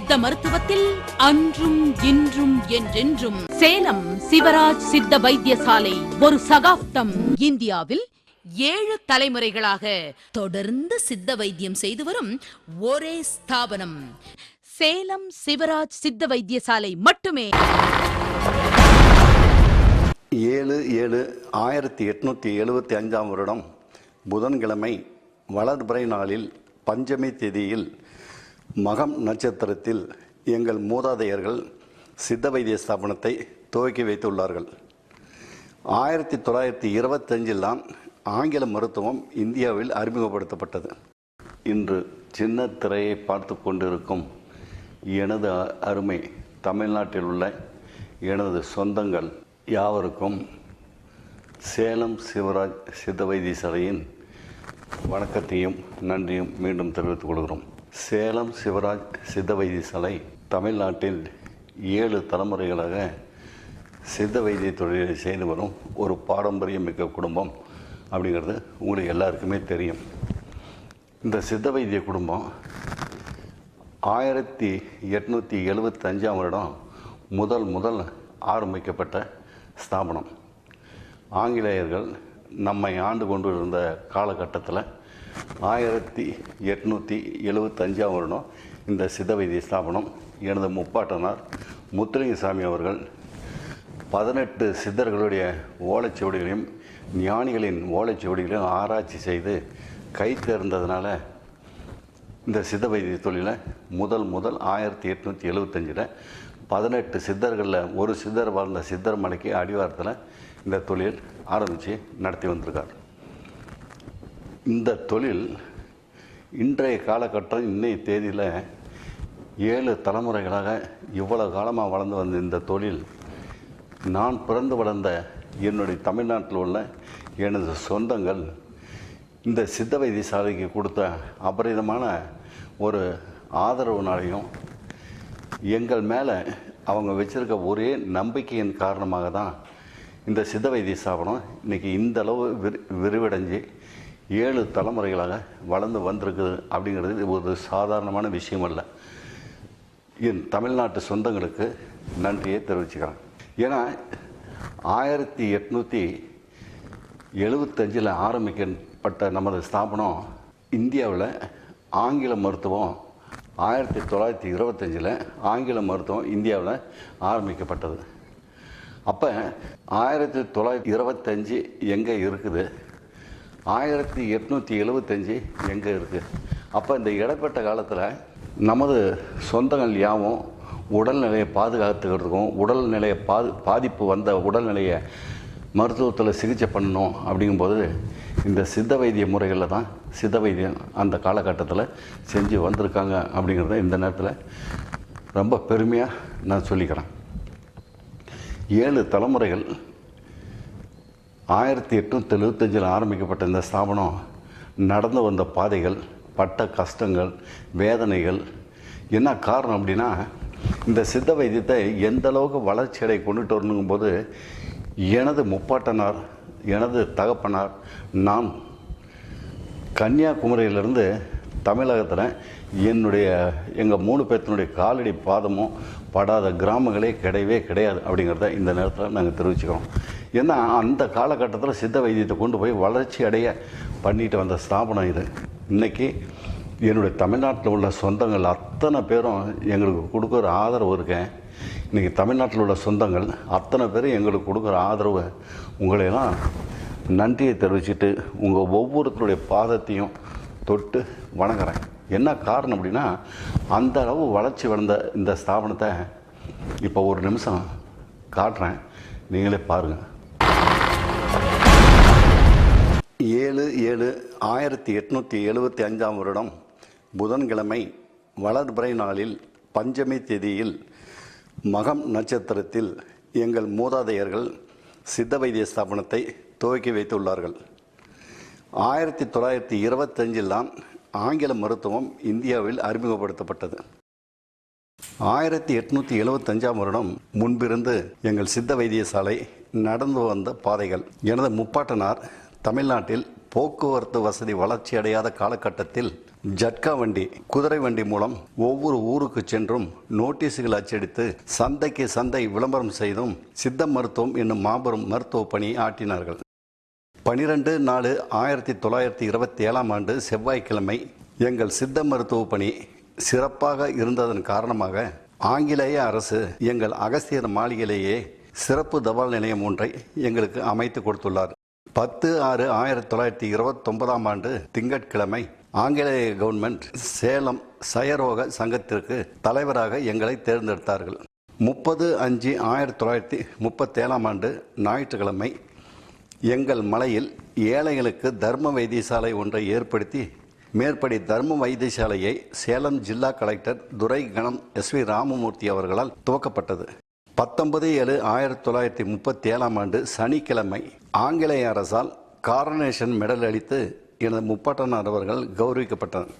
சித்த மருத்துவத்தில் அன்றும் இன்றும் என்றென்றும் சேலம் சிவராஜ் சித்த வைத்தியசாலை ஒரு சகாப்தம். இந்தியாவில் 7 தலைமுறைகளாக தொடர்ந்து சித்த வைத்தியம் செய்து வரும் ஒரே ஸ்தாபனம் சேலம் சிவராஜ் சித்த வைத்தியசாலை மட்டுமே. 7/7/1875 புதன்கிழமை வளர்பிறை நாளில் பஞ்சமி தேதியில் மகம் நட்சத்திரத்தில் எங்கள் மூதாதையர்கள் சித்த வைத்திய ஸ்தாபனத்தை துவக்கி வைத்துள்ளார்கள். 1925 தான் ஆங்கில மருத்துவம் இந்தியாவில் அறிமுகப்படுத்தப்பட்டது. இன்று சின்ன திரையை பார்த்து கொண்டிருக்கும் எனது அருமை தமிழ்நாட்டில் உள்ள எனது சொந்தங்கள் யாவருக்கும் சேலம் சிவராஜ் சித்த வைத்தியசாலையின் வணக்கத்தையும் நன்றியும் மீண்டும் தெரிவித்துக் கொள்கிறோம். சேலம் சிவராஜ் சித்த வைத்தியசாலை தமிழ்நாட்டில் 7 தலைமுறைகளாக சித்த வைத்திய தொழிலை செய்து வரும் ஒரு பாரம்பரியம் மிக்க குடும்பம் அப்படிங்கிறது உங்களுக்கு எல்லாருக்குமே தெரியும். இந்த சித்த வைத்திய குடும்பம் 1875 முதல் ஆரம்பிக்கப்பட்ட ஸ்தாபனம். ஆங்கிலேயர்கள் நம்மை ஆண்டு கொண்டு இருந்த காலகட்டத்தில் 1875 இந்த சித்த வைத்திய ஸ்தாபனம் எனது முப்பாட்டனார் முத்துலிங்கசாமி அவர்கள் 18 சித்தர்களுடைய ஓலைச்சுவடிகளையும் ஞானிகளின் ஓலைச்சுவடிகளையும் ஆராய்ச்சி செய்து கை தேர்ந்ததுனால இந்த சித்த வைத்திய தொழிலை முதல் 1875 18 சித்தர்களில் ஒரு சித்தர் வாழ்ந்த சித்தர் மலைக்கு அடிவாரத்தில் இந்த தொழில் ஆரம்பித்து நடத்தி வந்திருக்கார். இந்த தொழில் இன்றைய காலகட்டம் இன்னைய தேதியில் 7 தலைமுறைகளாக இவ்வளோ காலமாக வளர்ந்து வந்த இந்த தொழில் நான் பிறந்து வளர்ந்த என்னுடைய தமிழ்நாட்டில் உள்ள எனது சொந்தங்கள் இந்த சித்த வைத்தியசாலைக்கு கொடுத்த அபரிதமான ஒரு ஆதரவுனாலையும் எங்கள் மேலே அவங்க வச்சுருக்க ஒரே நம்பிக்கையின் காரணமாக தான் இந்த சித்த வைத்திய ஸ்தாபனம் இன்றைக்கி இந்த அளவு விரிவடைஞ்சு 7 தலைமுறைகளாக வளர்ந்து வந்திருக்குது அப்படிங்கிறது ஒரு சாதாரணமான விஷயம் அல்ல. என் தமிழ்நாட்டு சொந்தங்களுக்கு நன்றியை தெரிவிச்சுக்கிறேன். ஏன்னா 1875 ஆரம்பிக்கப்பட்ட நமது ஸ்தாபனம் இந்தியாவில் ஆங்கில மருத்துவம் 1925 ஆங்கில மருத்துவம் இந்தியாவில் ஆரம்பிக்கப்பட்டது. அப்போ 1925 எங்கே இருக்குது, 1875 எங்கே இருக்குது? அப்போ இந்த இடைப்பட்ட காலத்தில் நமது சொந்தங்கள் யாவும் உடல்நிலையை பாதுகாத்துக்கிறதுக்கும் உடல்நிலையை பாதிப்பு வந்த உடல்நிலையை மருத்துவத்தில் சிகிச்சை பண்ணணும் அப்படிங்கும்போது இந்த சித்த வைத்திய முறைகளில் தான் சித்த வைத்தியம் அந்த காலகட்டத்தில் செஞ்சு வந்திருக்காங்க அப்படிங்கிறத இந்த நேரத்தில் ரொம்ப பெருமையாக நான் சொல்லிக்கிறேன். 7 தலைமுறைகள் 1875 ஆரம்பிக்கப்பட்ட இந்த ஸ்தாபனம் நடந்து வந்த பாதைகள், பட்ட கஷ்டங்கள், வேதனைகள் என்ன காரணம் அப்படின்னா இந்த சித்த வைத்தியத்தை எந்த அளவுக்கு வளர்ச்சியடை கொண்டுட்டு வரணுங்கும்போது எனது முப்பாட்டனார், எனது தகப்பனார், நான் கன்னியாகுமரியிலிருந்து தமிழகத்தில் எங்கள் 3 பேர்த்தினுடைய காலடி பாதமும் படாத கிராமங்களே கிடையாது அப்படிங்கிறத இந்த நேரத்தில் நாங்கள் தெரிவிச்சுக்கிறோம். ஏன்னா அந்த காலகட்டத்தில் சித்த வைத்தியத்தை கொண்டு போய் வளர்ச்சி அடைய பண்ணிட்டு வந்த ஸ்தாபனம் இது. இன்றைக்கி என்னுடைய தமிழ்நாட்டில் உள்ள சொந்தங்கள் அத்தனை பேரும் எங்களுக்கு கொடுக்குற ஆதரவு இருக்கேன். இன்றைக்கி தமிழ்நாட்டில் உள்ள சொந்தங்கள் அத்தனை பேரும் எங்களுக்கு கொடுக்குற ஆதரவு உங்களையெல்லாம் நன்றியை தெரிவிச்சுட்டு உங்கள் ஒவ்வொருத்தருடைய பாதத்தையும் தொட்டு வணங்குறேன். என்ன காரணம் அப்படின்னா அந்த அளவு வளர்ச்சி வளர்ந்த இந்த ஸ்தாபனத்தை இப்போ ஒரு நிமிஷம் காட்டுறேன், நீங்களே பாருங்கள். 7/7/1875 புதன்கிழமை வளர்பிறை நாளில் பஞ்சமி தேதியில் மகம் நட்சத்திரத்தில் எங்கள் மூதாதையர்கள் சித்த வைத்திய ஸ்தாபனத்தை துவக்கி வைத்துள்ளார்கள். 1925 தான் ஆங்கில மருத்துவம் இந்தியாவில் அறிமுகப்படுத்தப்பட்டது. 1875 முன்பிருந்து எங்கள் சித்த வைத்தியசாலை நடந்து வந்த பாதைகள். எனது முப்பாட்டனார் தமிழ்நாட்டில் போக்குவரத்து வசதி வளர்ச்சி அடையாத காலகட்டத்தில் ஜட்கா வண்டி, குதிரை வண்டி மூலம் ஒவ்வொரு ஊருக்கு சென்றும் நோட்டீஸுகள் அச்சடித்து சந்தைக்கு சந்தை விளம்பரம் செய்தும் சித்த மருத்துவம் என்னும் மாபெரும் மருத்துவ பணியை ஆற்றினார்கள். 12/4/1927 செவ்வாய்க்கிழமை எங்கள் சித்த மருத்துவ பணி சிறப்பாக இருந்ததன் காரணமாக ஆங்கிலேய அரசு எங்கள் அகஸ்தியர் மாளிகையிலேயே சிறப்பு தபால் நிலையம் ஒன்றை எங்களுக்கு அமைத்து கொடுத்துள்ளார். 10/6/1929 திங்கட்கிழமை ஆங்கிலேய கவர்மெண்ட் சேலம் சயரோக சங்கத்திற்கு தலைவராக எங்களை தேர்ந்தெடுத்தார்கள். 30/5/1937 ஞாயிற்றுக்கிழமை எங்கள் மலையில் ஏழைகளுக்கு தர்ம வைத்தியசாலை ஒன்றை ஏற்படுத்தி மேற்படி தர்ம வைத்தியசாலையை சேலம் ஜில்லா கலெக்டர் துரை கணம் SV ராமமூர்த்தி அவர்களால் துவக்கப்பட்டது. 19/7/1937 சனிக்கிழமை ஆங்கிலேய அரசால் காரனேஷன் மெடல் அளித்து எனது முப்பாட்டனார் அவர்கள் கௌரவிக்கப்பட்டனர்.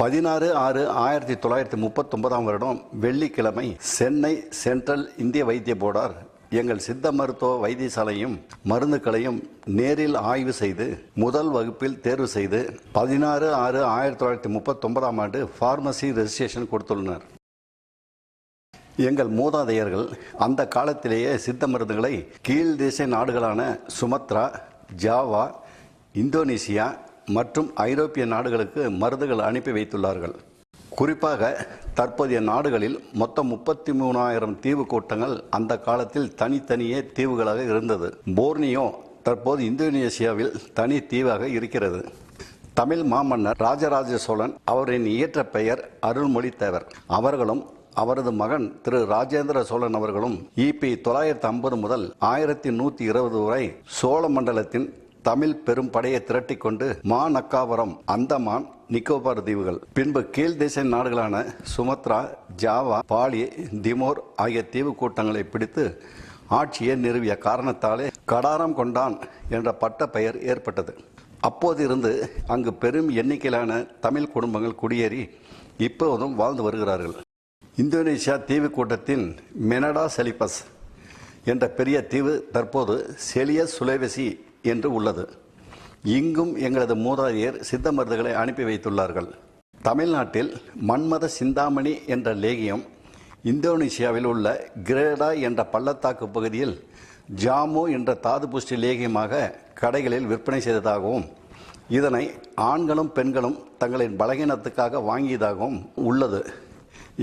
16/6/1939 வெள்ளிக்கிழமை சென்னை சென்ட்ரல் இந்திய வைத்திய போர்டார் எங்கள் சித்த மருத்துவ வைத்தியசாலையும் மருந்துகளையும் நேரில் ஆய்வு செய்து முதல் வகுப்பில் தேர்வு செய்து 16/6/1939 பார்மசி ரெஜிஸ்ட்ரேஷன் கொடுத்துள்ளனர். எங்கள் மூதாதையர்கள் அந்த காலத்திலேயே சித்த மருந்துகளை கீழ் தேசிய நாடுகளான சுமத்ரா, ஜாவா, இந்தோனேசியா மற்றும் ஐரோப்பிய நாடுகளுக்கு மருந்துகள் அனுப்பி வைத்துள்ளார்கள். குறிப்பாக தற்போதைய நாடுகளில் மொத்தம் 33,000 தீவு கூட்டங்கள் அந்த காலத்தில் தனித்தனியே தீவுகளாக இருந்தது. போர்னியோ தற்போது இந்தோனேசியாவில் தனி தீவாக இருக்கிறது. தமிழ் மாமன்னர் ராஜராஜ சோழன் அவரின் இயற்ற பெயர் அருள்மொழி தேவர் அவர்களும் அவரது மகன் திரு ராஜேந்திர சோழன் அவர்களும் EP 950 முதல் 1120 வரை சோழ மண்டலத்தின் தமிழ் பெரும் படையை திரட்டிக் கொண்டு மாநக்காவரம், அந்தமான், நிக்கோபார் தீவுகள், பின்பு கீழ்தேச நாடுகளான சுமத்ரா, ஜாவா, பாலி, திமோர் ஆகிய தீவு கூட்டங்களை பிடித்து ஆட்சியை நிறுவிய காரணத்தாலே கடாரம் கொண்டான் என்ற பட்ட பெயர் ஏற்பட்டது. அப்போதிருந்து அங்கு பெரும் எண்ணிக்கையிலான தமிழ் குடும்பங்கள் குடியேறி இப்போதும் வாழ்ந்து வருகிறார்கள். இந்தோனேசியா தீவு கூட்டத்தின் மெனடா செலிபஸ் என்ற பெரிய தீவு தற்போது செலியஸ் சுலேவசி என்று உள்ளது. இங்கும் எங்களது மூதாதையர் சித்த மருந்துகளை அனுப்பி வைத்துள்ளார்கள். தமிழ்நாட்டில் மன்மத சிந்தாமணி என்ற லேகியம் இந்தோனேசியாவில் உள்ள கிரேடா என்ற பள்ளத்தாக்கு பகுதியில் ஜாமு என்ற தாது புஷ்டி லேகியமாக கடைகளில் விற்பனை செய்ததாகவும் இதனை ஆண்களும் பெண்களும் தங்களின் பலகீனத்துக்காக வாங்கியதாகவும் உள்ளது.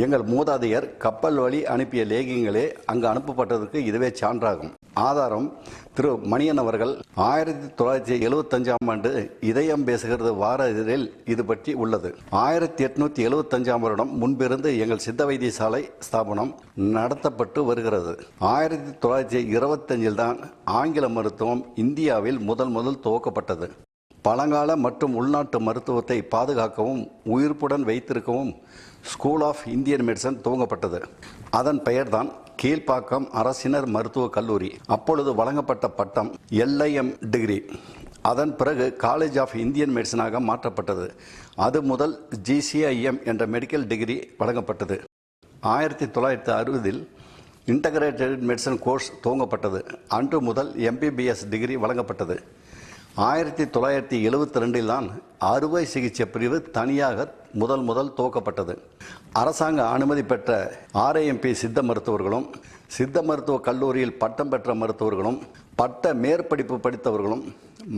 எங்கள் மூதாதையர் கப்பல் வழி அனுப்பிய லேகியங்களே அங்கு அனுப்பப்பட்டதற்கு இதுவே சான்றாகும். ஆதாரம் திரு மணியன் அவர்கள் 1975 இதயம் பேசுகிறது வார இதழில் இது பற்றி உள்ளது. 1875 முன்பிருந்து எங்கள் சித்த வைத்தியசாலை ஸ்தாபனம் நடத்தப்பட்டு வருகிறது. 1925 தான் ஆங்கில மருத்துவம் இந்தியாவில் முதல் துவக்கப்பட்டது. பழங்கால மற்றும் உள்நாட்டு மருத்துவத்தை பாதுகாக்கவும் உயிர்ப்புடன் வைத்திருக்கவும் ஸ்கூல் ஆஃப் இந்தியன் மெடிசன் துவங்கப்பட்டது. அதன் பெயர்தான் கீழ்ப்பாக்கம் அரசினர் மருத்துவக் கல்லூரி. அப்பொழுது வழங்கப்பட்ட பட்டம் LIM டிகிரி. அதன் பிறகு காலேஜ் ஆஃப் இந்தியன் மெடிசனாக மாற்றப்பட்டது. அது முதல் GCIM என்ற மெடிக்கல் டிகிரி வழங்கப்பட்டது. 1960 இன்டகிரேட்டட் மெடிசன் கோர்ஸ் துவங்கப்பட்டது. அன்று முதல் MBBS டிகிரி வழங்கப்பட்டது. 1972 தான் அறுவை சிகிச்சை பிரிவு தனியாக முதல் துவக்கப்பட்டது. அரசாங்க அனுமதி பெற்ற RAMP சித்த மருத்துவர்களும் சித்த மருத்துவ கல்லூரியில் பட்டம் பெற்ற மருத்துவர்களும் பட்ட மேற்படிப்பு படித்தவர்களும்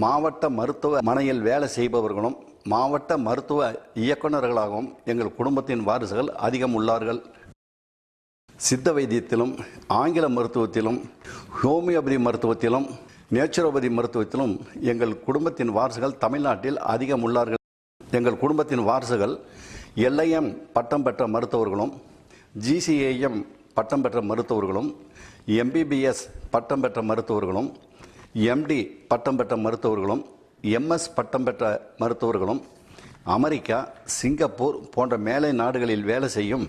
மாவட்ட மருத்துவமனையில் வேலை செய்பவர்களும் மாவட்ட மருத்துவ இயக்குநர்களாகவும் எங்கள் குடும்பத்தின் வாரிசுகள் அதிகம் உள்ளார்கள். சித்த வைத்தியத்திலும் ஆங்கில மருத்துவத்திலும் ஹோமியோபதி மருத்துவத்திலும் நேச்சுரோபதி மருத்துவத்திலும் எங்கள் குடும்பத்தின் வாரிசுகள் தமிழ்நாட்டில் அதிகம் உள்ளார்கள். எங்கள் குடும்பத்தின் வாரிசுகள் LIM பட்டம் பெற்ற மருத்துவர்களும் GCIM பட்டம் பெற்ற மருத்துவர்களும் MBBS பட்டம் பெற்ற மருத்துவர்களும் MD பட்டம் பெற்ற மருத்துவர்களும் MS பட்டம் பெற்ற மருத்துவர்களும் அமெரிக்கா, சிங்கப்பூர் போன்ற மேலை நாடுகளில் வேலை செய்யும்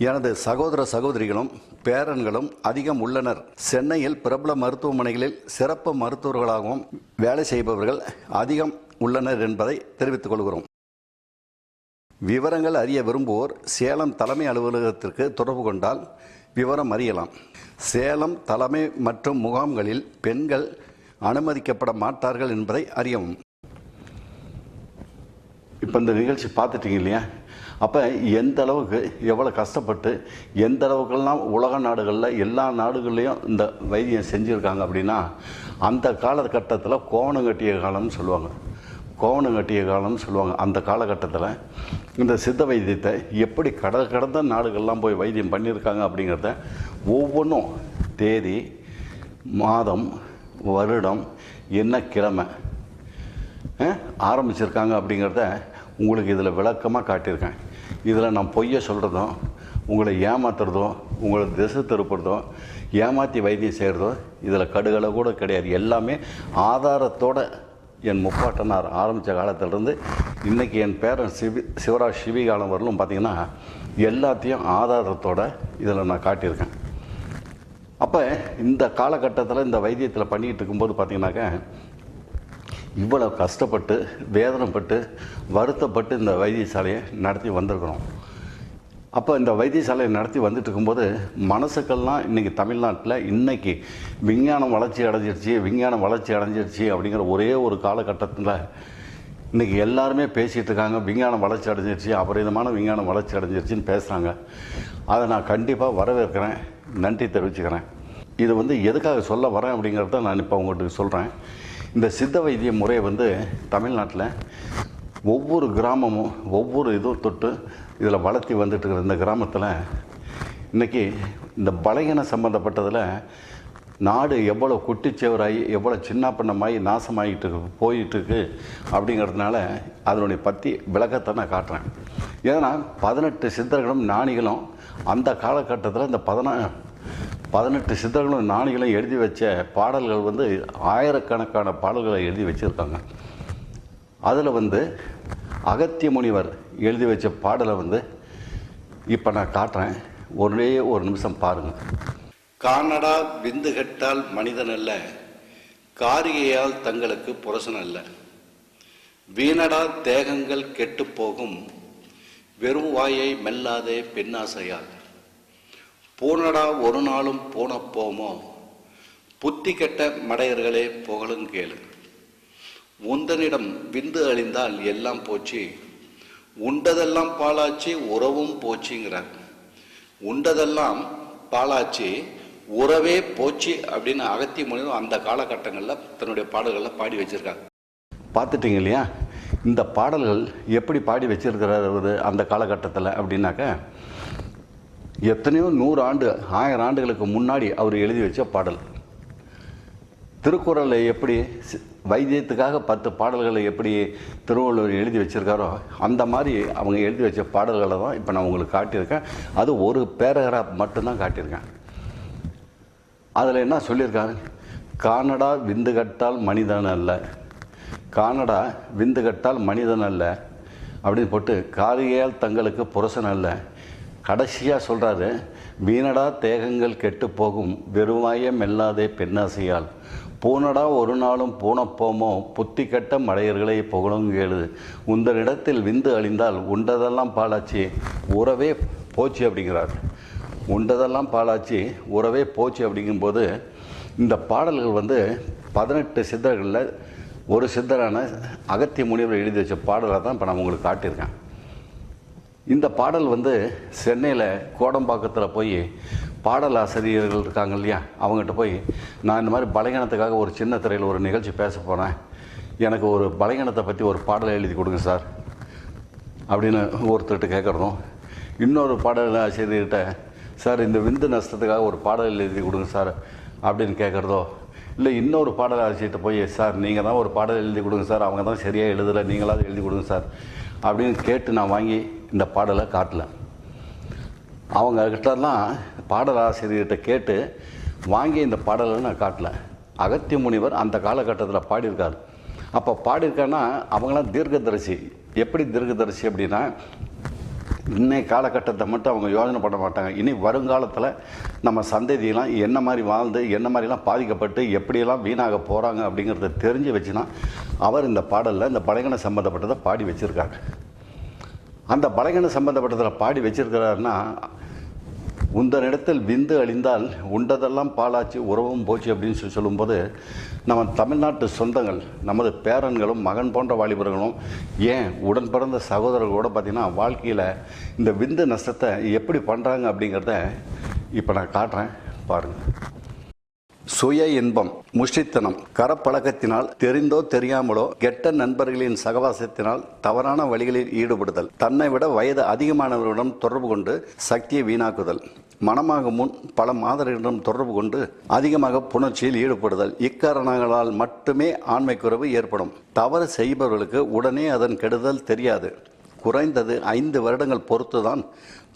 எனது சகோதர சகோதரிகளும் பேரன்களும் அதிகம் உள்ளனர். சென்னையில் பிரபல மருத்துவமனைகளில் சிறப்பு மருத்துவர்களாகவும் வேலை செய்பவர்கள் அதிகம் உள்ளனர் என்பதை தெரிவித்துக் கொள்கிறோம். விவரங்கள் அறிய விரும்புவோர் சேலம் தலைமை அலுவலகத்திற்கு தொடர்பு கொண்டால் விவரம் அறியலாம். சேலம் தலைமை மற்றும் முகாம்களில் பெண்கள் அனுமதிக்கப்பட மாட்டார்கள் என்பதை அறியவும். இப்போ இந்த நிகழ்ச்சி பார்த்துட்டீங்க இல்லையா? அப்போ எந்த அளவுக்கு எவ்வளோ கஷ்டப்பட்டு எந்த அளவுக்கெல்லாம் உலக நாடுகளில் எல்லா நாடுகள்லேயும் இந்த வைத்தியம் செஞ்சுருக்காங்க அப்படின்னா, அந்த காலகட்டத்தில் கோவணம் கட்டிய காலம்னு சொல்லுவாங்க. கோவணம் கட்டிய காலம்னு சொல்லுவாங்க. அந்த காலகட்டத்தில் இந்த சித்த வைத்தியத்தை எப்படி கடந்த நாடுகள்லாம் போய் வைத்தியம் பண்ணியிருக்காங்க அப்படிங்கிறத ஒவ்வொன்றும் தேதி, மாதம், வருடம், என்ன கிழமை ஆரம்பிச்சிருக்காங்க அப்படிங்கிறத உங்களுக்கு இதில் விளக்கமாக காட்டியிருக்கேன். இதில் நான் பொய்யை சொல்கிறதும், உங்களை ஏமாத்துறதும், உங்களை திசை திருப்புறதும், ஏமாற்றி வைத்தியம் செய்கிறதும் இதில் கடுகளை கூட கிடையாது. எல்லாமே ஆதாரத்தோடு என் முப்பாட்டனார் ஆரம்பித்த காலத்திலேருந்து இன்றைக்கி என் பேரன் சிவராஜ் சிவி காலம் வரலும் பார்த்திங்கன்னா எல்லாத்தையும் ஆதாரத்தோடு இதில் நான் காட்டியிருக்கேன். அப்போ இந்த காலகட்டத்தில் இந்த வைத்தியத்தில் பண்ணிக்கிட்டு இருக்கும்போது பார்த்திங்கனாக்கா இவ்வளோ கஷ்டப்பட்டு வேதனைப்பட்டு வருத்தப்பட்டு இந்த வைத்தியசாலையை நடத்தி வந்திருக்கிறோம். அப்போ இந்த வைத்தியசாலையை நடத்தி வந்துட்டு இருக்கும்போது மனசுக்கெல்லாம் இன்றைக்கி தமிழ்நாட்டில் இன்றைக்கி விஞ்ஞானம் வளர்ச்சி அடைஞ்சிருச்சு அப்படிங்கிற ஒரே ஒரு காலகட்டத்தில் இன்றைக்கி எல்லாருமே பேசிகிட்டு இருக்காங்க. விஞ்ஞானம் வளர்ச்சி அடைஞ்சிருச்சு, அபரிதமான விஞ்ஞானம் வளர்ச்சி அடைஞ்சிருச்சுன்னு பேசுகிறாங்க. அதை நான் கண்டிப்பாக வரவேற்கிறேன், நன்றி தெரிவிச்சுக்கிறேன். இது எதுக்காக சொல்ல வரேன் அப்படிங்கிறத நான் இப்போ உங்கள்கிட்ட சொல்கிறேன். இந்த சித்த வைத்திய முறையை தமிழ்நாட்டில் ஒவ்வொரு கிராமமும் ஒவ்வொரு இதுவும் தொட்டு இதில் வளர்த்தி வந்துட்டு இருக்கிற இந்த கிராமத்தில் இன்றைக்கி இந்த பலகீன சம்மந்தப்பட்டதில் நாடு எவ்வளோ குட்டிச்சேவராகி எவ்வளோ சின்ன பண்ணமாகி நாசமாகிட்டு போயிட்டுருக்கு அப்படிங்கிறதுனால அதனுடைய பற்றி விளக்கத்தை நான் காட்டுறேன். ஏன்னா 18 சித்தர்களும் ஞானிகளும் அந்த காலகட்டத்தில் இந்த 18 சித்தர்களும் ஞானிகளும் எழுதி வச்ச பாடல்கள் ஆயிரக்கணக்கான பாடல்களை எழுதி வச்சுருக்காங்க. அதில் அகத்திய முனிவர் எழுதி வச்ச பாடலை இப்போ நான் காட்டுறேன். ஒரே ஒரு நிமிஷம் பாருங்கள். காணடா விந்து கட்டால் மனிதன் அல்ல, காரிகையால் தங்களுக்கு புரசன் அல்ல, வீணடா தேகங்கள் கெட்டு போகும், வெறும் வாயை மெல்லாதே பெண்ணாசையால், போனடா ஒரு நாளும் போன போமோ, புத்தி கெட்ட மடையர்களே புகழுங்கேளு, உந்தனிடம் விந்து அழிந்தால் எல்லாம் போச்சு, உண்டதெல்லாம் பாலாச்சு உறவும் போச்சுங்கிறார். உண்டதெல்லாம் பாலாச்சு உறவே போச்சு அப்படின்னு அகத்திய முனிவர் அந்த காலகட்டங்களில் தன்னுடைய பாடல்களில் பாடி வச்சிருக்காங்க. பார்த்துட்டீங்க இல்லையா? இந்த பாடல்கள் எப்படி பாடி வச்சிருக்கிறார் அந்த காலகட்டத்தில் அப்படின்னாக்க, எத்தனையோ 100 ஆண்டு 1000 ஆண்டுகளுக்கு முன்னாடி அவர் எழுதி வச்ச பாடல். திருக்குறளை எப்படி வைத்தியத்துக்காக 10 பாடல்களை எப்படி திருவள்ளுவர் எழுதி வச்சிருக்காரோ அந்த மாதிரி அவங்க எழுதி வச்ச பாடல்களை தான் இப்போ நான் உங்களுக்கு காட்டியிருக்கேன். அது ஒரு பேராகிராஃப் மட்டும்தான் காட்டியிருக்கேன். அதில் என்ன சொல்லியிருக்காரு? காணடா விந்து கட்டால் மனிதன் அல்ல, காணடா விந்து கட்டால் மனிதன் அல்ல அப்படின்னு போட்டு, காரிகையால் தங்களுக்கு புரசன் அல்ல. கடைசியாக சொல்கிறாரு, வீணடா தேகங்கள் கெட்டு போகும், வெறுவாய மெல்லாதே பெண்ணாசையால், போனடா ஒரு நாளும் போன போமோ, புத்தி கெட்ட மடையர்களை புகழுங்கேளு, உந்தனிடத்தில் விந்து அழிந்தால் உண்டதெல்லாம் பாலாச்சு உறவே போச்சு அப்படிங்கிறார். உண்டதெல்லாம் பாலாச்சு உறவே போச்சு அப்படிங்கும்போது இந்த பாடல்கள் 18 சித்தர்களில் ஒரு சித்தரான அகத்திய முனிவர் எழுதி வச்ச பாடலை தான் இப்போ நான் உங்களுக்கு காட்டியிருக்கேன். இந்த பாடல் சென்னையில் கோடம்பாக்கத்தில் போய் பாடல் ஆசிரியர்கள் இருக்காங்க இல்லையா, அவங்ககிட்ட போய் நான் இந்த மாதிரி பலகீனத்துக்காக ஒரு சின்ன திரையில் ஒரு நிகழ்ச்சி பேச போனேன், எனக்கு ஒரு பலகீனத்தை பற்றி ஒரு பாடலை எழுதி கொடுங்க சார் அப்படின்னு ஒருத்தர்கிட்ட கேட்குறதும், இன்னொரு பாடல் ஆசிரியர்கிட்ட சார் இந்த விந்து நஷ்டத்துக்காக ஒரு பாடல் எழுதி கொடுங்க சார் அப்படின்னு கேட்குறதோ, இல்லை இன்னொரு பாடல் ஆசிரியர்கிட்ட போய் சார் நீங்கள் தான் ஒரு பாடல் எழுதி கொடுங்க சார், அவங்க தான் சரியாக எழுதலை, நீங்களாவது எழுதி கொடுங்க சார் அப்படின்னு கேட்டு நான் வாங்கி இந்த பாடலை காட்டல. அவங்கக்கிட்டலாம் பாடல் ஆசிரியர்கிட்ட கேட்டு வாங்கி இந்த பாடலை நான் காட்டல. அகத்திய முனிவர் அந்த காலகட்டத்தில் பாடியிருக்கார். அப்போ பாடியிருக்காருன்னா அவங்களாம் தீர்க்கதரிசி. எப்படி தீர்க்கதரிசி அப்படின்னா, இன்னைய காலகட்டத்தை மட்டும் அவங்க யோசனை பண்ண மாட்டாங்க. இனி வருங்காலத்தில் நம்ம சந்ததியெல்லாம் என்ன மாதிரி வாழ்ந்து என்ன மாதிரிலாம் பாதிக்கப்பட்டு எப்படியெல்லாம் வீணாக போகிறாங்க அப்படிங்கிறத தெரிஞ்சு வச்சுன்னா அவர் இந்த பாடலில் இந்த பலகீன சம்மந்தப்பட்டதை பாடி வச்சுருக்காங்க. அந்த பலகீன சம்மந்தப்பட்டதில் பாடி வச்சுருக்கிறாருன்னா உந்தனிடத்தில் விந்து அழிந்தால் உண்டதெல்லாம் பாலாச்சு உறவும் போச்சு அப்படின்னு சொல்லும்போது நம்ம தமிழ்நாட்டு சொந்தங்கள், நமது பேரன்களும் மகன் போன்ற வாலிபர்களும், ஏன் உடன் பிறந்த சகோதரர்களோட பார்த்திங்கன்னா வாழ்க்கையில் இந்த விந்து நஷ்டத்தை எப்படி பண்ணுறாங்க அப்படிங்கிறத இப்போ நான் காட்டுறேன் பாருங்கள். சுய இன்பம், முஷ்டித்தனம், கரப்பழக்கத்தினால் தெரிந்தோ தெரியாமலோ கெட்ட நண்பர்களின் சகவாசத்தினால் தவறான வழிகளில் ஈடுபடுதல், தன்னை விட வயது அதிகமானவர்களிடம் தொடர்பு கொண்டு சக்தியை வீணாக்குதல், மனமாக முன் பல மாதர்களிடம் தொடர்பு கொண்டு அதிகமாக புணர்ச்சியில் ஈடுபடுதல், இக்காரணங்களால் மட்டுமே ஆண்மை குறைவு ஏற்படும். தவறு செய்பவர்களுக்கு உடனே அதன் கெடுதல் தெரியாது. குறைந்தது 5 வருடங்கள் பொறுத்துதான்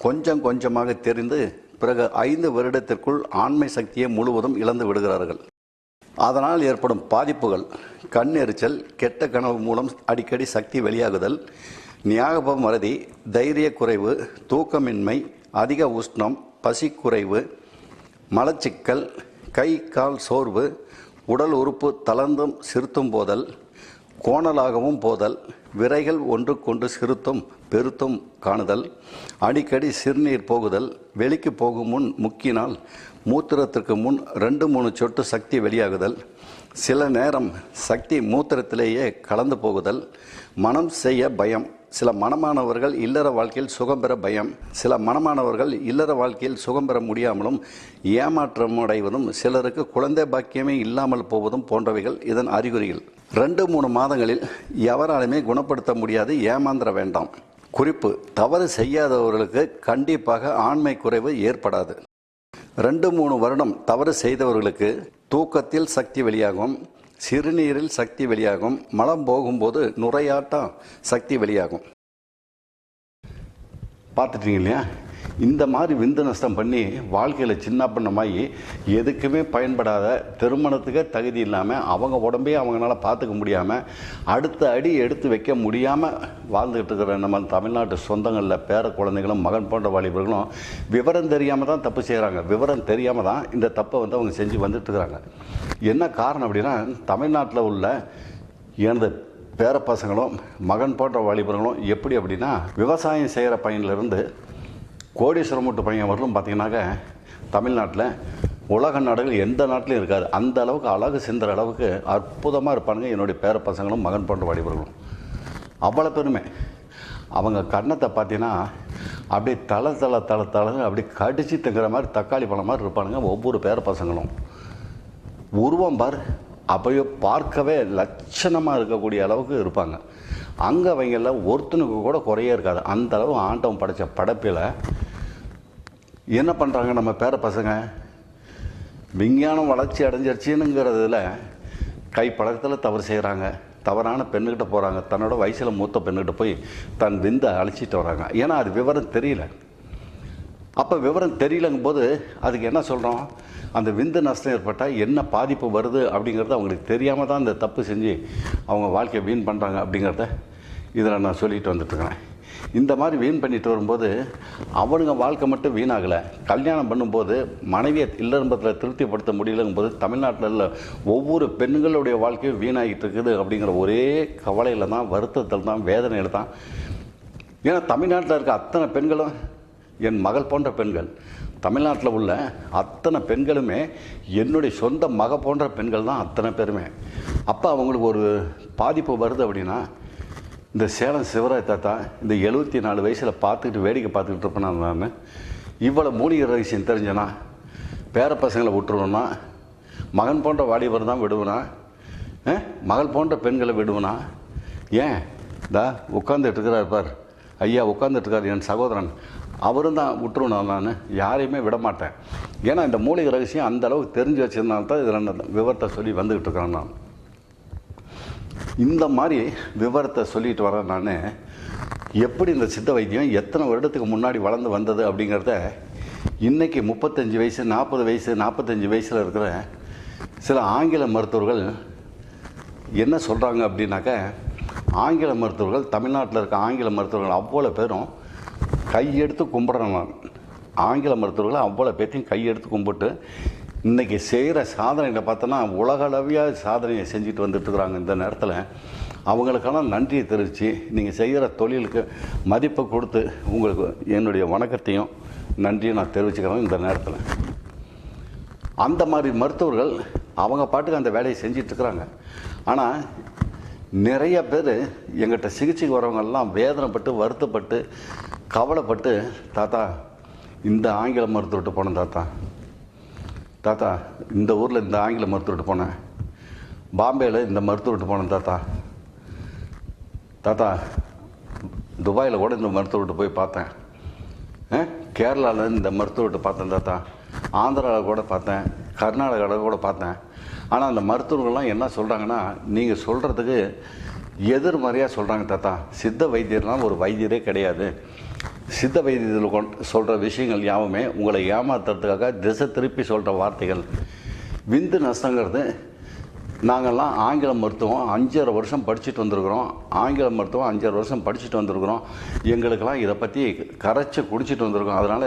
கொஞ்சம் கொஞ்சமாக தெரிந்து பிறகு 5 வருடத்திற்குள் ஆண்மை சக்தியை முழுவதும் இழந்து விடுகிறார்கள். அதனால் ஏற்படும் பாதிப்புகள்: கண் எரிச்சல், கெட்ட கனவு மூலம் அடிக்கடி சக்தி வெளியாகுதல், ஞாபகம் மறதி, தைரிய குறைவு, தூக்கமின்மை, அதிக உஷ்ணம், பசி குறைவு, மலச்சிக்கல், கை கால் சோர்வு, உடல் உறுப்பு தளர்ந்தும் சிறுத்தும் போதல், கோணலாகவும் போதல், விரைகள் ஒன்றுக்கொண்டு சிறுத்தும் பெருத்தும் காணுதல், அடிக்கடி சிறுநீர் போகுதல், வெளிக்கு போகும் முன் முக்கினால் மூத்திரத்திற்கு முன் 2-3 சொட்டு சக்தி வெளியாகுதல், சில நேரம் சக்தி மூத்திரத்திலேயே கலந்து போகுதல், மனம் செய்ய பயம், சில மனமானவர்கள் இல்லற வாழ்க்கையில் சுகம் பெற பயம், சில மனமானவர்கள் இல்லற வாழ்க்கையில் சுகம் பெற முடியாமலும் ஏமாற்றம் அடைவதும், சிலருக்கு குழந்தை பாக்கியமே இல்லாமல் போவதும் போன்றவைகள் இதன் அறிகுறிகள். 2-3 மாதங்களில் எவராலுமே குணப்படுத்த முடியாது, ஏமாந்திர வேண்டாம். குறிப்பு: தவறு செய்யாதவர்களுக்கு கண்டிப்பாக ஆண்மை குறைவு ஏற்படாது. 2-3 வருடம் தவறு செய்தவர்களுக்கு தூக்கத்தில் சக்தி வெளியாகும், சிறுநீரில் சக்தி வெளியாகும், மலம் போகும்போது நுரையாட்டம் சக்தி வெளியாகும். பார்த்துட்டீங்க இல்லையா? இந்த மாதிரி விந்து நஷ்டம் பண்ணி வாழ்க்கையில் சின்ன பண்ணமாகி எதுக்குமே பயன்படாத, திருமணத்துக்கே தகுதி இல்லாமல், அவங்க உடம்பே அவங்களால பார்த்துக்க முடியாமல், அடுத்த அடி எடுத்து வைக்க முடியாமல் வாழ்ந்துக்கிட்டு இருக்கிற நம்ம தமிழ்நாட்டு சொந்தங்களில் பேர குழந்தைகளும் மகன் போன்ற வாலிபர்களும் விவரம் தெரியாமல் தான் தப்பு செய்கிறாங்க. விவரம் தெரியாமல் தான் இந்த தப்பை அவங்க செஞ்சு வந்துட்டுருக்குறாங்க. என்ன காரணம் அப்படின்னா, தமிழ்நாட்டில் உள்ள எனது பேர பசங்களும் மகன் போன்ற வாலிபர்களும் எப்படி அப்படின்னா, விவசாயம் செய்கிற பையன்லேருந்து கோடீஸ்வரம் மூட்டு பையன் வரலும் பார்த்தீங்கன்னாக்க தமிழ்நாட்டில் உலக நாடுகள் எந்த நாட்டிலையும் இருக்காது. அந்த அளவுக்கு அழகு சிந்துற அளவுக்கு அற்புதமாக இருப்பானுங்க என்னுடைய பேர பசங்களும் மகன் போன்ற வாலிபர்களும். அவ்வளோ பெருமை. அவங்க கண்ணத்தை பார்த்தீங்கன்னா அப்படியே தலை அப்படி கடிச்சு திங்கிற மாதிரி தக்காளி பழம் மாதிரி இருப்பானுங்க ஒவ்வொரு பேர பசங்களும். உருவம் பார், அப்படியே பார்க்கவே லட்சணமாக இருக்கக்கூடிய அளவுக்கு இருப்பாங்க. அங்கே அவங்கள ஒருத்தனுக்கு கூட குறையே இருக்காது. அந்த அளவு ஆண்டவன் படைத்த படைப்பில் என்ன பண்ணுறாங்க நம்ம பேர பசங்க? விஞ்ஞானம் வளர்ச்சி அடைஞ்சிருச்சுங்கிறதுல கை பழக்கத்தில் தவறு செய்கிறாங்க. தவறான பெண்ணுக்கிட்ட போகிறாங்க. தன்னோட வயசில் மூத்த பெண்ணுக்கிட்ட போய் தன் விந்தை அழைச்சிட்டு வராங்க. ஏன்னா அது விவரம் தெரியல. அப்போ விவரம் தெரியலங்கும் போது அதுக்கு என்ன சொல்கிறோம்? அந்த விந்து நஷ்டம் ஏற்பட்டால் என்ன பாதிப்பு வருது அப்படிங்கிறது அவங்களுக்கு தெரியாமல் தான் இந்த தப்பு செஞ்சு அவங்க வாழ்க்கையை வீண் பண்ணுறாங்க அப்படிங்கிறத இதில் நான் சொல்லிட்டு வந்துட்டுருக்கிறேன். இந்த மாதிரி வீண் பண்ணிட்டு வரும்போது அவனுங்க வாழ்க்கை மட்டும் வீணாகலை. கல்யாணம் பண்ணும்போது மனைவியை இல்லறம்பத்தில் திருப்திப்படுத்த முடியலங்கும்போது தமிழ்நாட்டில் உள்ள ஒவ்வொரு பெண்களுடைய வாழ்க்கையும் வீணாகிட்டு இருக்குது அப்படிங்கிற ஒரே கவலையில் தான், வருத்தத்தில் தான், வேதனையில் தான். ஏன்னா தமிழ்நாட்டில் இருக்க அத்தனை பெண்களும் என் மகள் போன்ற பெண்கள். தமிழ்நாட்டில் உள்ள அத்தனை பெண்களுமே என்னுடைய சொந்த மக போன்ற பெண்கள் தான் அத்தனை பேருமே. அப்போ அவங்களுக்கு ஒரு பாதிப்பு வருது அப்படின்னா, இந்த சேலம் சிவராய் தாத்தா இந்த 74 வயசில் பார்த்துக்கிட்டு வேடிக்கை பார்த்துக்கிட்டு இருப்பேன் நான். இவ்வளோ மூலிகை ரகசியம் தெரிஞ்சனா பேர பசங்களை விட்டுருவோன்னா, மகன் போன்ற வாலிபர் தான் விடுவனா, மகள் போன்ற பெண்களை விடுவனா? ஏன் தா உட்காந்துட்டு இருக்கிறார் பார், ஐயா உட்காந்துட்டு இருக்கார் என் சகோதரன், அவரும் தான் விட்டுருணும். நான் யாரையுமே விட மாட்டேன். ஏன்னா இந்த மூலிகை ரகசியம் அந்த அளவுக்கு தெரிஞ்சு வச்சிருந்தால்தான் தான் இதில் விவரத்தை சொல்லி வந்துக்கிட்டு இருக்கிறேன் நான். இந்த மாதிரி விவரத்தை சொல்லிட்டு வரேன் நான். எப்படி இந்த சித்த வைத்தியம் எத்தனை வருடத்துக்கு முன்னாடி வளர்ந்து வந்தது அப்படிங்கிறத இன்றைக்கி 35 வயசு 40 வயசு 45 வயசில் இருக்கிற சில ஆங்கில மருத்துவர்கள் என்ன சொல்கிறாங்க அப்படின்னாக்க, ஆங்கில மருத்துவர்கள், தமிழ்நாட்டில் இருக்க ஆங்கில மருத்துவர்கள் அவ்வளோ பேரும் கையெடுத்து கும்பிட்றேன் நான். ஆங்கில மருத்துவர்கள் அவ்வளோ பேர்த்தையும் கையெடுத்து கும்பிட்டு இன்றைக்கி செய்கிற சாதனையில் பார்த்தோன்னா உலகளவியாக சாதனையை செஞ்சுட்டு வந்துட்டுருக்குறாங்க. இந்த நேரத்தில் அவங்களுக்கெல்லாம் நன்றியை தெரிவித்து நீங்கள் செய்கிற தொழிலுக்கு மதிப்பை கொடுத்து உங்களுக்கு என்னுடைய வணக்கத்தையும் நன்றியை நான் தெரிவிச்சுக்கிறேன் இந்த நேரத்தில். அந்த மாதிரி மருத்துவர்கள் அவங்க பாட்டுக்கு அந்த வேலையை செஞ்சிட்ருக்குறாங்க. ஆனால் நிறைய பேர் எங்கிட்ட சிகிச்சைக்கு வரவங்கெல்லாம் வேதனைப்பட்டு வருத்தப்பட்டு கவலைப்பட்டு, தாத்தா இந்த ஆங்கில மருத்துவர்கிட்ட போனேன், தாத்தா இந்த ஊரில் இந்த ஆங்கில மருத்துவர்கிட்ட போனேன், பாம்பேயில் இந்த மருத்துவர்கிட்ட போனேன், தாத்தா துபாயில் கூட இந்த மருத்துவர்கிட்ட போய் பார்த்தேன், கேரளாவில் இந்த மருத்துவர்கிட்ட பார்த்தேன், தாத்தா ஆந்திராவில் கூட பார்த்தேன், கர்நாடகாவில் கூட பார்த்தேன். ஆனால் அந்த மருத்துவர்கள்லாம் என்ன சொல்கிறாங்கன்னா, நீங்கள் சொல்கிறதுக்கு எதிர்மறையாக சொல்கிறாங்க தாத்தா. சித்த வைத்தியர்லாம் ஒரு வைத்தியரே கிடையாது. சித்த வைத்தியத்தில் சொல்கிற விஷயங்கள் யாவுமே உங்களை ஏமாத்துறதுக்காக திசை திருப்பி சொல்கிற வார்த்தைகள். விந்து நஷ்டங்கிறது, நாங்கள்லாம் ஆங்கில மருத்துவம் 5.5 வருஷம் படிச்சுட்டு வந்திருக்கிறோம், ஆங்கில மருத்துவம் 5.5 வருஷம் படிச்சுட்டு வந்திருக்கிறோம், எங்களுக்கெல்லாம் இதை பற்றி கரைச்சி குடிச்சிட்டு வந்திருக்கோம். அதனால்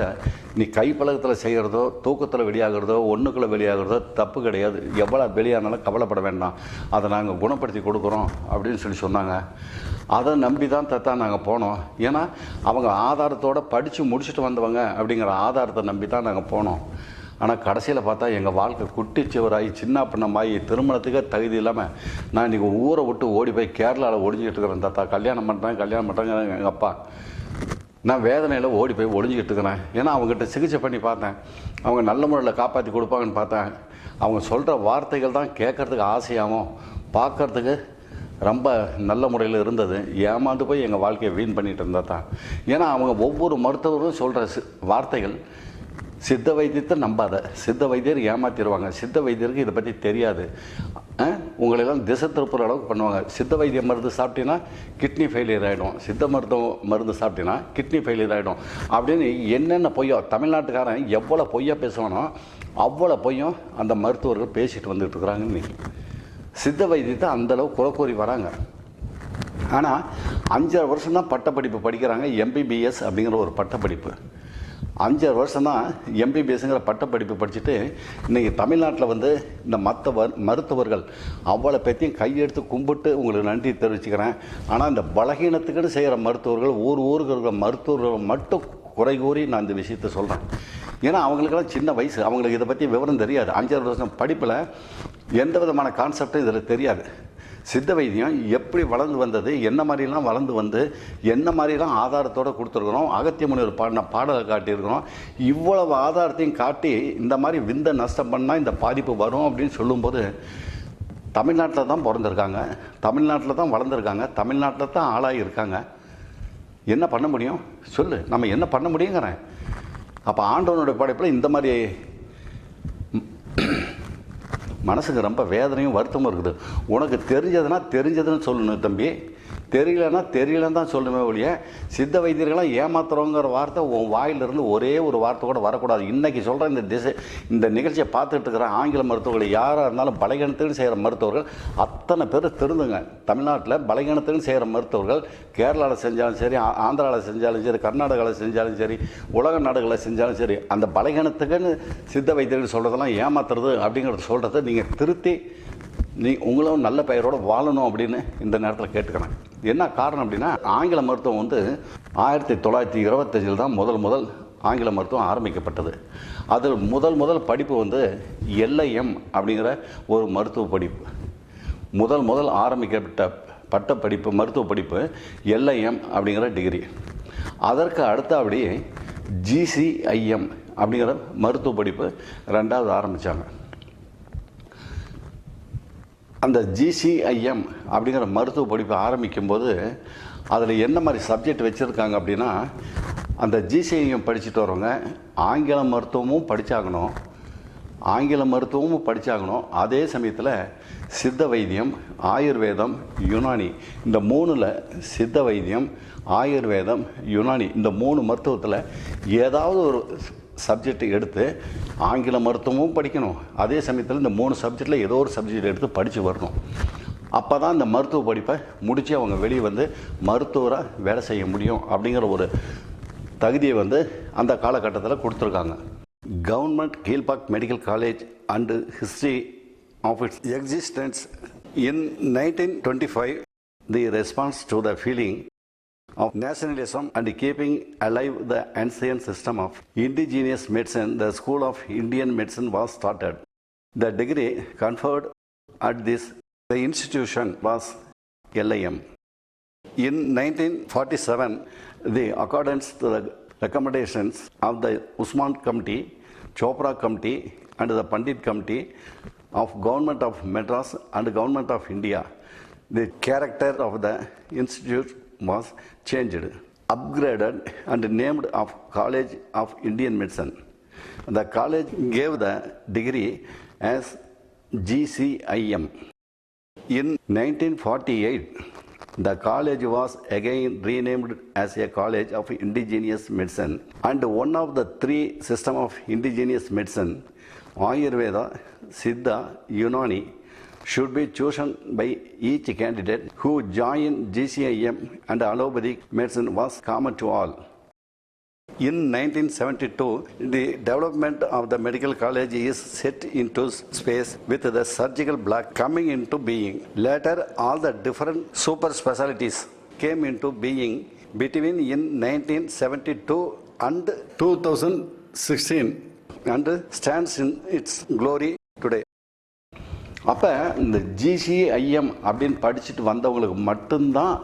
நீ கைப்பழக்கத்தில் செய்கிறதோ தூக்கத்தில் வெளியாகிறதோ ஒன்றுக்குள்ளே வெளியாகிறதோ தப்பு கிடையாது, எவ்வளோ வெளியானாலும் கவலைப்பட வேண்டாம், அதை நாங்கள் குணப்படுத்தி கொடுக்குறோம் அப்படின்னு சொன்னாங்க. அதை நம்பி தான் தாத்தா நாங்கள் போனோம். ஏன்னா அவங்க ஆதாரத்தோடு படித்து முடிச்சுட்டு வந்தவங்க அப்படிங்கிற ஆதாரத்தை நம்பி தான் நாங்கள் போனோம். ஆனால் கடைசியில் பார்த்தா எங்கள் வாழ்க்கை குட்டிச்சுவராகி சின்ன பின்னமாகி திருமணத்துக்கே தகுதி இல்லாமல் நான் இன்றைக்கி ஊரை விட்டு ஓடி போய் கேரளாவில் ஒழிஞ்சிக்கிட்டு இருக்கிறேன் தாத்தா. கல்யாணம் பண்ணுறேங்க எங்கள் அப்பா. நான் வேதனையில் ஓடி போய் ஒழிஞ்சிக்கிட்டு இருக்கிறேன். ஏன்னா அவங்ககிட்ட சிகிச்சை பண்ணி பார்த்தேன், அவங்க நல்ல முறையில் காப்பாற்றி கொடுப்பாங்கன்னு பார்த்தேன். அவங்க சொல்கிற வார்த்தைகள் தான் கேட்குறதுக்கு ஆசையாகவும் பார்க்குறதுக்கு ரொம்ப நல்ல முறையில் இருந்தது. ஏமாந்து போய் எங்கள் வாழ்க்கையை வீண் பண்ணிகிட்டு இருந்தா தான். ஏன்னா அவங்க ஒவ்வொரு மருத்துவரும் சொல்கிற வார்த்தைகள், சித்த வைத்தியத்தை நம்பாத, சித்த வைத்தியர் ஏமாற்றிடுவாங்க, சித்த வைத்தியருக்கு இதை பற்றி தெரியாது, உங்களெல்லாம் திசை திருப்புற அளவுக்கு பண்ணுவாங்க, சித்த வைத்திய மருந்து சாப்பிட்டீங்கன்னா கிட்னி ஃபெயிலியர் ஆகிடும், சித்த மருந்து சாப்பிட்டீங்கன்னா கிட்னி ஃபெயிலியர் ஆகிடும் அப்படின்னு என்னென்ன பொய்யோ, தமிழ்நாட்டுக்காரன் எவ்வளோ பொய்யா பேசுவானோ அவ்வளோ பொய்யும் அந்த மருத்துவர்கள் பேசிட்டு வந்துட்டு இருக்கிறாங்க. இன்னைக்கு சித்த வைத்தியத்தை அந்தளவு குறைக்கூறி வராங்க. ஆனால் 5.5 வருஷம் தான் பட்டப்படிப்பு படிக்கிறாங்க. எம்பிபிஎஸ் அப்படிங்கிற ஒரு பட்டப்படிப்பு 5.5 வருஷம் தான் எம்பிபிஎஸ்ங்கிற பட்டப்படிப்பு படிச்சுட்டு இன்றைக்கி தமிழ்நாட்டில் வந்து இந்த மற்ற மருத்துவர்கள் அவ்வளோ பேத்தையும் கையெடுத்து கும்பிட்டு உங்களுக்கு நன்றி தெரிவிச்சுக்கிறேன். ஆனால் இந்த பலகீனத்துக்குன்னு செய்கிற மருத்துவர்கள், ஊருக்கு இருக்கிற மருத்துவர்கள் மட்டும் குறை கூறி நான் இந்த விஷயத்தை சொல்கிறேன். ஏன்னா அவங்களுக்கெல்லாம் சின்ன வயசு, அவங்களுக்கு இதை பற்றி விவரம் தெரியாது. 5.5 வருஷம் படிப்பில் எந்த விதமான கான்செப்டும் இதில் தெரியாது. சித்த வைத்தியம் எப்படி வளர்ந்து வந்தது, என்ன மாதிரிலாம் வளர்ந்து வந்து என்ன மாதிரிலாம் ஆதாரத்தோடு கொடுத்துருக்குறோம், அகத்திய முனிவர் பாடின பாடலை காட்டியிருக்கிறோம். இவ்வளவு ஆதாரத்தையும் காட்டி இந்த மாதிரி விந்த நஷ்டம் பண்ணால் இந்த பாதிப்பு வரும் அப்படின்னு சொல்லும்போது, தமிழ்நாட்டில் தான் பிறந்திருக்காங்க, தமிழ்நாட்டில் தான் வளர்ந்துருக்காங்க, தமிழ்நாட்டில் தான் ஆளாகி இருக்காங்க. என்ன பண்ண முடியும் சொல்லு, நம்ம என்ன பண்ண முடியுங்கிறேன். அப்போ ஆண்டவனுடைய படைப்பில் இந்த மாதிரி மனசுக்கு ரொம்ப வேதனையும் வருத்தமும் இருக்குது. உனக்கு தெரிஞ்சதுன்னு சொல்லணும் தம்பி, தெரியலன்னு தான் சொல்லுமே ஒழிய சித்த வைத்தியர்களாம் ஏமாத்துறோங்கிற வார்த்தை உன் வாயிலிருந்து ஒரே ஒரு வார்த்தை கூட வரக்கூடாது. இன்றைக்கி சொல்கிற இந்த நிகழ்ச்சியை பார்த்துட்டு இருக்கிற ஆங்கில மருத்துவர்கள் யாராக இருந்தாலும் பலகீனத்துக்கு செய்கிற மருத்துவர்கள் அத்தனை பேர் திருந்துங்க. தமிழ்நாட்டில் பலகீனத்துக்கு செய்கிற மருத்துவர்கள் கேரளாவில் செஞ்சாலும் சரி, ஆந்திராவில் செஞ்சாலும் சரி, கர்நாடகாவில் செஞ்சாலும் சரி, உலக நாடுகளில் செஞ்சாலும் சரி, அந்த பலகீனத்துக்குன்னு சித்த வைத்தியர்கள் சொல்கிறதெல்லாம் ஏமாத்துறது அப்படிங்கிறத சொல்கிறத நீங்கள் திருத்தி உங்களும் நல்ல பெயரோடு வாழணும் அப்படின்னு இந்த நேரத்தில் கேட்டுக்கிறேன். என்ன காரணம் அப்படின்னா, ஆங்கில மருத்துவம் வந்து 1925 தான் முதல் ஆங்கில மருத்துவம் ஆரம்பிக்கப்பட்டது. அதில் முதல் படிப்பு வந்து LIM அப்படிங்கிற ஒரு மருத்துவ படிப்பு. முதல் ஆரம்பிக்கப்பட்ட பட்டப்படிப்பு மருத்துவ படிப்பு LIM அப்படிங்கிற டிகிரி. அதற்கு அடுத்தபடி GCIM அப்படிங்கிற மருத்துவ படிப்பு 2வது ஆரம்பித்தாங்க. அந்த GCIM அப்படிங்கிற மருத்துவ படிப்பு ஆரம்பிக்கும்போது அதில் என்ன மாதிரி சப்ஜெக்ட் வச்சுருக்காங்க அப்படின்னா, அந்த GCIM படிச்சுட்டு வரவங்க ஆங்கில மருத்துவமும் படித்தாகணும், அதே சமயத்தில் சித்த வைத்தியம், ஆயுர்வேதம், யுனானி, இந்த 3ல் சித்த வைத்தியம், ஆயுர்வேதம், யுனானி இந்த 3 மருத்துவத்தில் ஏதாவது ஒரு சப்ஜெக்ட் எடுத்து ஆங்கில மருத்துவமும் படிக்கணும், அதே சமயத்தில் இந்த 3 சப்ஜெக்டில் ஏதோ ஒரு சப்ஜெக்ட் எடுத்து படித்து வரணும். அப்போ தான் இந்த மருத்துவ படிப்பை முடித்து அவங்க வெளியே வந்து மருத்துவராக வேலை செய்ய முடியும் அப்படிங்கிற ஒரு தகுதியை வந்து அந்த காலகட்டத்தில் கொடுத்துருக்காங்க. Government Kilpauk medical college and history of its existence in 1925 the response to the feeling of nationalism and keeping alive the ancient system of indigenous medicine, the School of Indian Medicine was started. The degree conferred at the institution was LIM. In 1947, accordance to the recommendations of the Usman Committee, Chopra Committee and the Pandit Committee of Government of Madras and Government of India, the character of the institute was changed, upgraded and named of College of Indian Medicine. The college gave the degree as GCIM. In 1948, the college was again renamed as a College of Indigenous Medicine, and one of the three systems of indigenous medicine, Ayurveda, Siddha, Unani, should be chosen by each candidate who joined GCIM, and allopathic medicine was common to all. In 1972, the development of the medical college is set into space with the surgical block coming into being. Later, all the different super specialties came into being between in 1972 and 2016 and stands in its glory today. அப்போ இந்த GCIM அப்படின்னு படிச்சுட்டு வந்தவங்களுக்கு மட்டும்தான்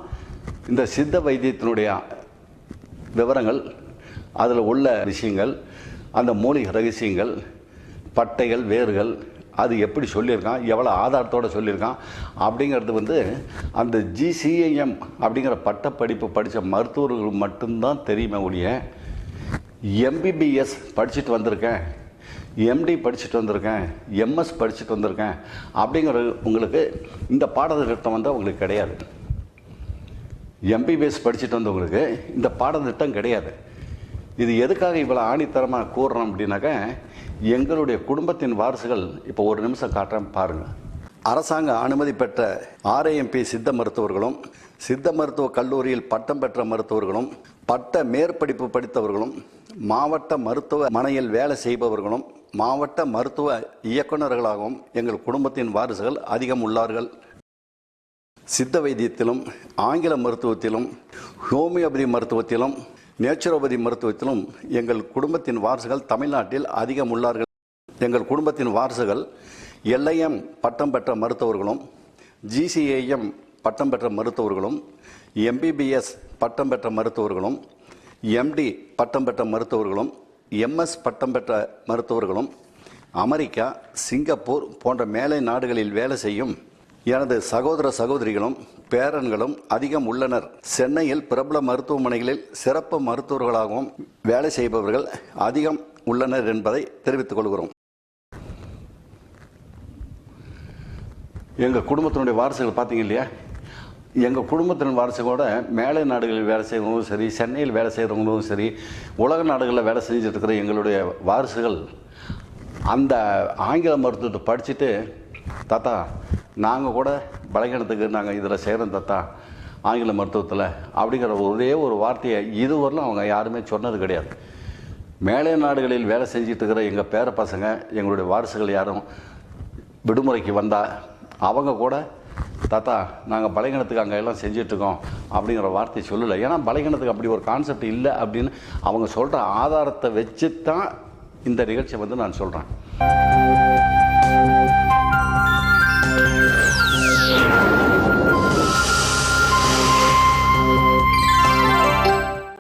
இந்த சித்த வைத்தியத்தினுடைய விவரங்கள், அதில் உள்ள விஷயங்கள், அந்த மூலிகை ரகசியங்கள், பட்டைகள், வேர்கள், அது எப்படி சொல்லியிருக்கான், எவ்வளோ ஆதாரத்தோடு சொல்லியிருக்கான் அப்படிங்கிறது அந்த GCIM அப்படிங்கிற பட்டப்படிப்பு படித்த மருத்துவர்கள் மட்டும்தான் தெரியுமே ஒழிய, MBBS படிச்சுட்டு வந்திருக்கேன், MD படிச்சுட்டு வந்திருக்கேன், MS படிச்சுட்டு வந்திருக்கேன் அப்படிங்கிற உங்களுக்கு இந்த பாடத்திட்டம் உங்களுக்கு கிடையாது. MBBS படிச்சுட்டு வந்தவங்களுக்கு இந்த பாடத்திட்டம் கிடையாது. இது எதுக்காக இவ்வளோ ஆணித்தரமாக கூறுறோம் அப்படின்னாக்கா, எங்களுடைய குடும்பத்தின் வாரிசுகள் இப்போ ஒரு நிமிஷம் காட்டுறேன் பாருங்கள். அரசாங்க அனுமதி பெற்ற RAMP சித்த மருத்துவர்களும், சித்த மருத்துவ கல்லூரியில் பட்டம் பெற்ற மருத்துவர்களும், பட்ட மேற்படிப்பு படித்தவர்களும், மாவட்ட மருத்துவமனையில் வேலை செய்பவர்களும், மாவட்ட மருத்துவ இயக்குநர்களாகவும் எங்கள் குடும்பத்தின் வாரிசுகள் அதிகம் உள்ளார்கள். சித்த வைத்தியத்திலும், ஆங்கில மருத்துவத்திலும், ஹோமியோபதி மருத்துவத்திலும், நேச்சுரோபதி மருத்துவத்திலும் எங்கள் குடும்பத்தின் வாரிசுகள் தமிழ்நாட்டில் அதிகம் உள்ளார்கள். எங்கள் குடும்பத்தின் வாரிசுகள் LIM பட்டம் பெற்ற மருத்துவர்களும், GCIM பட்டம் பெற்ற மருத்துவர்களும், MBBS பட்டம் பெற்ற மருத்துவர்களும், MD பட்டம் பெற்ற மருத்துவர்களும், MS பட்டம் பெற்ற மருத்துவர்களும், அமெரிக்கா, சிங்கப்பூர் போன்ற மேலை நாடுகளில் வேலை செய்யும் எனது சகோதர சகோதரிகளும் பேரன்களும் அதிகம் உள்ளனர். சென்னையில் பிரபல மருத்துவமனைகளில் சிறப்பு மருத்துவர்களாகவும் வேலை செய்பவர்கள் அதிகம் உள்ளனர் என்பதை தெரிவித்துக் கொள்கிறோம். எங்கள் குடும்பத்தினுடைய வாரிசுகள் பார்த்தீங்க இல்லையா, எங்கள் குடும்பத்தின் வாரிசுகளோட மேலை நாடுகளில் வேலை செய்கிறவங்களும் சரி, சென்னையில் வேலை செய்கிறவங்களும் சரி, உலக நாடுகளில் வேலை செஞ்சுட்டு இருக்கிற எங்களுடைய வாரிசுகள் அந்த ஆங்கில மருத்துவத்தை படிச்சுட்டு, தாத்தா நாங்கள் கூட பலகீனத்துக்கு நாங்கள் இதில் செய்கிறோம் தாத்தா ஆங்கில மருத்துவத்தில் அப்படிங்கிற ஒரே ஒரு வார்த்தையை இதுவரையிலும் அவங்க யாருமே சொன்னது கிடையாது. மேலை நாடுகளில் வேலை செஞ்சுட்டு இருக்கிற எங்கள் பேர பசங்க, எங்களுடைய வாரிசுகள் யாரும் விடுமுறைக்கு வந்தால் அவங்க கூட தாத்தா நாங்கள் பலகீனத்துக்கு அங்கே எல்லாம் செஞ்சிட்ருக்கோம் அப்படிங்கிற வார்த்தையை சொல்லலை. ஏன்னா பலகீனத்துக்கு அப்படி ஒரு கான்செப்ட் இல்லை அப்படின்னு அவங்க சொல்கிற ஆதாரத்தை வச்சு தான் இந்த நிகழ்ச்சியை நான் சொல்கிறேன்.